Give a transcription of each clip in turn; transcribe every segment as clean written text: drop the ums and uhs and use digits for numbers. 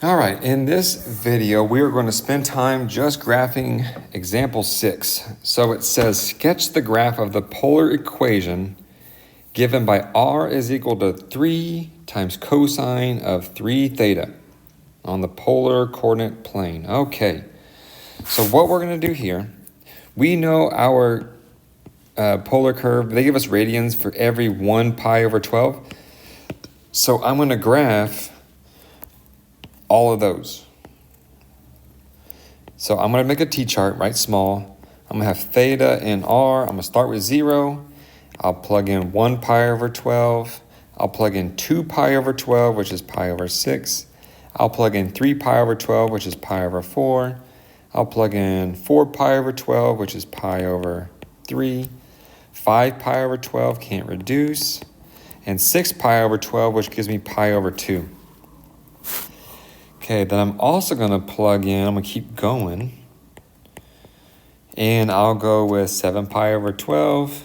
All right, in this video, we are going to spend time just graphing example 6. So it says, sketch the graph of the polar equation given by r is equal to 3 times cosine of 3 theta on the polar coordinate plane. Okay, so what we're going to do here, we know our polar curve, they give us radians for every 1 pi over 12. So I'm going to graph all of those. So I'm going to make a t-chart, right, small. I'm going to have theta and r. I'm going to start with 0. I'll plug in 1 pi over 12. I'll plug in 2 pi over 12, which is pi over 6. I'll plug in 3 pi over 12, which is pi over 4. I'll plug in 4 pi over 12, which is pi over 3. 5 pi over 12, can't reduce. And 6 pi over 12, which gives me pi over 2. Okay, then I'm also going to plug in, I'm going to keep going. And I'll go with 7 pi over 12.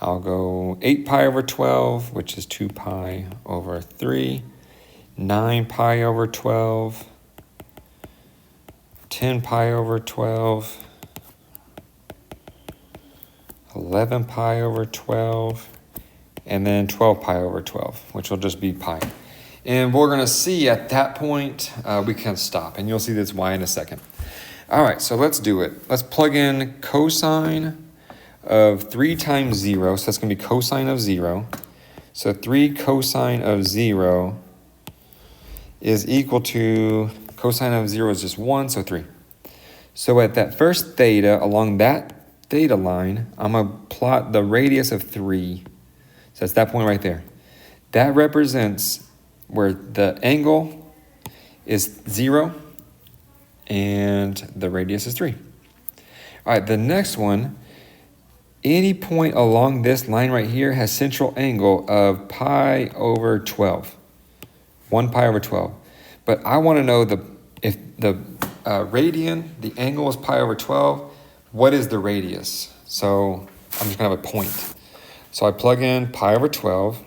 I'll go 8 pi over 12, which is 2 pi over 3. 9 pi over 12. 10 pi over 12. 11 pi over 12. And then 12 pi over 12, which will just be pi. And we're going to see at that point, we can stop. And you'll see this why in a second. All right, so let's do it. Let's plug in cosine of 3 times 0. So that's going to be cosine of 0. So 3 cosine of 0 is equal to, cosine of 0 is just 1, so 3. So at that first theta, along that theta line, I'm going to plot the radius of 3. So that's that point right there. That represents where the angle is 0 and the radius is 3. All right, the next one, any point along this line right here has central angle of pi over 12. 1 pi over 12. But I want to know if the radian, the angle is pi over 12, what is the radius? So I'm just going to have a point. So I plug in pi over 12.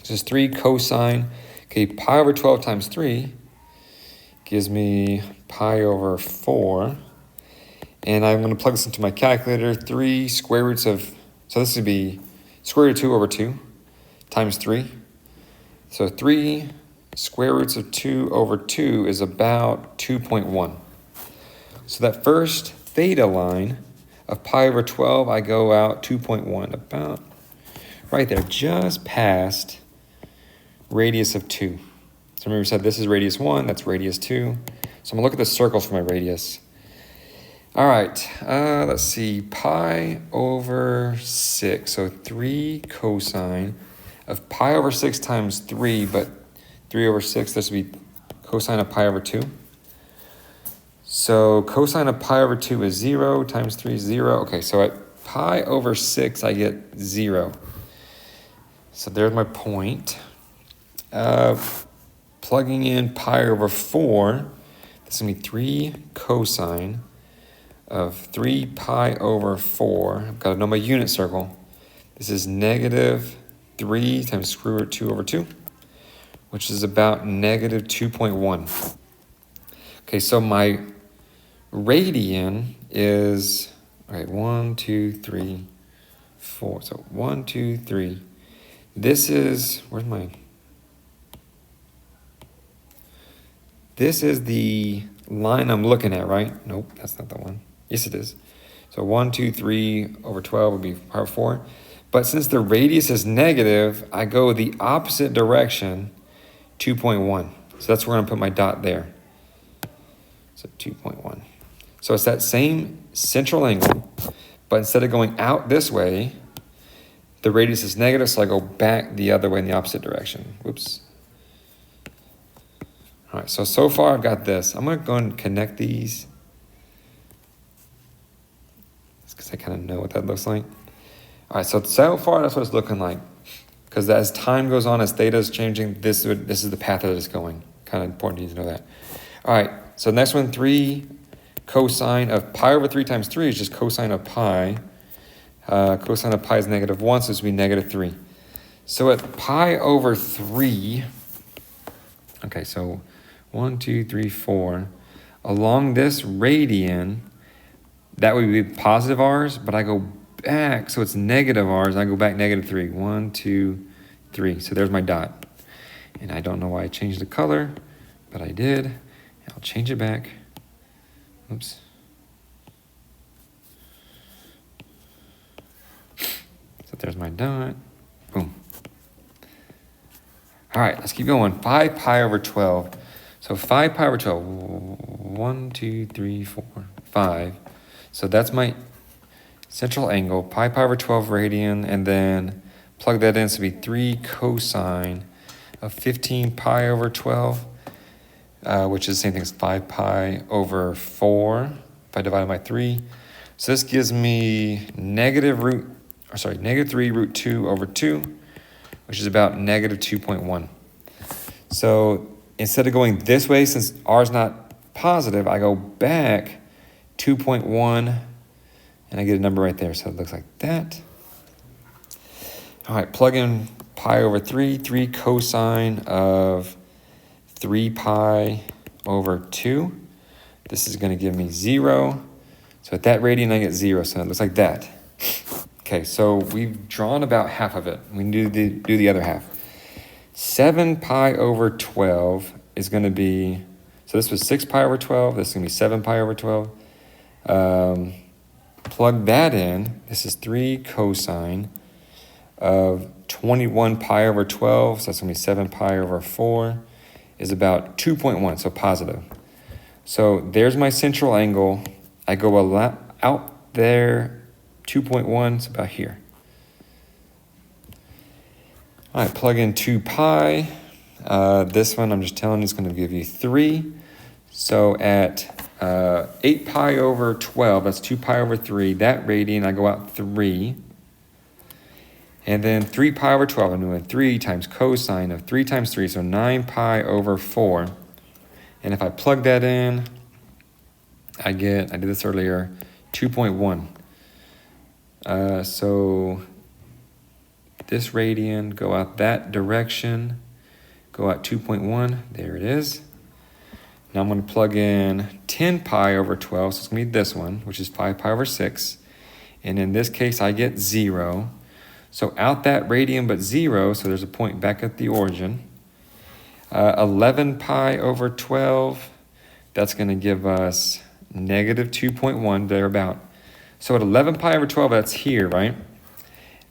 This is 3 cosine. Okay, pi over 12 times 3 gives me pi over 4. And I'm going to plug this into my calculator. 3 square roots of, so this would be square root of 2 over 2 times 3. So 3 square roots of 2 over 2 is about 2.1. So that first theta line of pi over 12, I go out 2.1, about right there, just past radius of 2. So remember we said this is radius 1, that's radius 2. So I'm going to look at the circles for my radius. All right, let's see, pi over 6. So 3 cosine of pi over 6 times 3, but 3 over 6, this would be cosine of pi over 2. So cosine of pi over 2 is 0 times 3 is 0. Okay, so at pi over 6, I get 0. So there's my point. Plugging in pi over 4, this is going to be 3 cosine of 3 pi over 4. I've got to know my unit circle. This is negative 3 times square root 2 over 2, which is about negative 2.1. Okay, so my radian is, all right, 1, 2, 3, 4. So 1, 2, 3. This is, where's my... This is the line I'm looking at, right? Nope, that's not the one. Yes, it is. So 1, 2, 3 over 12 would be pi over 4. But since the radius is negative, I go the opposite direction, 2.1. So that's where I'm going to put my dot there. So 2.1. So it's that same central angle, but instead of going out this way, the radius is negative, so I go back the other way in the opposite direction. Whoops. All right, so far I've got this. I'm going to go and connect these. Just because I kind of know what that looks like. All right, so far that's what it's looking like. Because as time goes on, as theta is changing, this is the path that it's going. Kind of important to know that. All right, so next one, 3 cosine of pi over 3 times 3 is just cosine of pi. Cosine of pi is negative 1, so this would be negative 3. So at pi over 3, Okay, so 1, 2, 3, 4. Along this radian, that would be positive r's, but I go back, so it's negative r's, I go back -3. 1, 2, 3. So there's my dot. And I don't know why I changed the color, but I did. I'll change it back. Oops. So there's my dot. Boom. All right, let's keep going. 5 pi over 12. So 5 pi over 12. 1, 2, 3, 4, 5. So that's my central angle. Pi over 12 radian. And then plug that in. So it'd be 3 cosine of 15 pi over 12. Which is the same thing as 5 pi over 4. If I divide it by 3. So this gives me -3 root 2 over 2, which is about -2.1. So instead of going this way, since r is not positive, I go back 2.1, and I get a number right there. So it looks like that. All right, plug in pi over 3, 3 cosine of 3 pi over 2. This is going to give me 0. So at that radian, I get 0. So it looks like that. Okay, so we've drawn about half of it. We need to do the other half. 7 pi over 12 is going to be, so this was 6 pi over 12. This is going to be 7 pi over 12. Plug that in. This is 3 cosine of 21 pi over 12. So that's going to be 7 pi over 4 is about 2.1, so positive. So there's my central angle. I go out there 2.1, it's about here. All right, plug in 2 pi. This one, I'm just telling you, is going to give you 3. So at 8 pi over 12, that's 2 pi over 3. That radian, I go out 3. And then 3 pi over 12, I'm doing 3 times cosine of 3 times 3, so 9 pi over 4. And if I plug that in, I did this earlier, 2.1. So this radian, go out that direction, go out 2.1, there it is. Now I'm going to plug in 10 pi over 12, so it's going to be this one, which is 5 pi over 6. And in this case, I get 0. So out that radian, but 0, so there's a point back at the origin. 11 pi over 12, that's going to give us -2.1, thereabout. So at 11 pi over 12, that's here, right?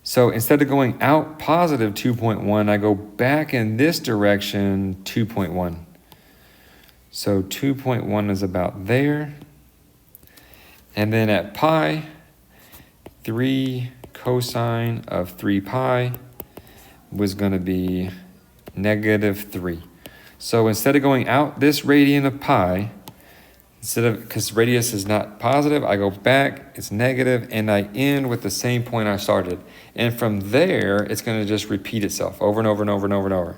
So instead of going out positive 2.1, I go back in this direction 2.1. So 2.1 is about there. And then at pi, 3 cosine of 3 pi was going to be -3. So instead of going out this radian of pi, because radius is not positive, I go back, it's negative, and I end with the same point I started. And from there, it's going to just repeat itself over and over and over and over and over.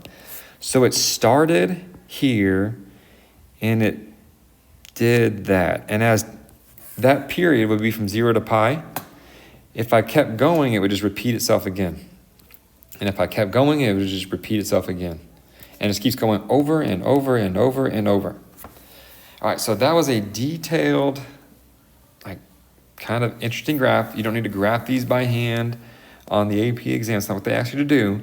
So it started here, and it did that. And as that period would be from 0 to pi, if I kept going, it would just repeat itself again. And if I kept going, it would just repeat itself again. And it just keeps going over and over and over and over. All right, so that was a detailed, kind of interesting graph. You don't need to graph these by hand on the AP exam. It's not what they ask you to do.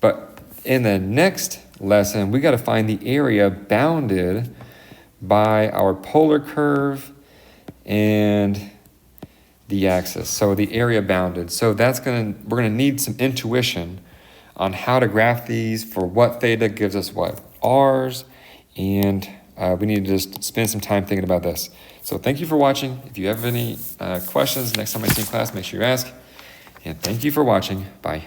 But in the next lesson, we got to find the area bounded by our polar curve and the axis. So the area bounded. So we're gonna need some intuition on how to graph these for what theta gives us what r's, and we need to just spend some time thinking about this. So thank you for watching. If you have any questions next time I see you in class, make sure you ask. And thank you for watching. Bye.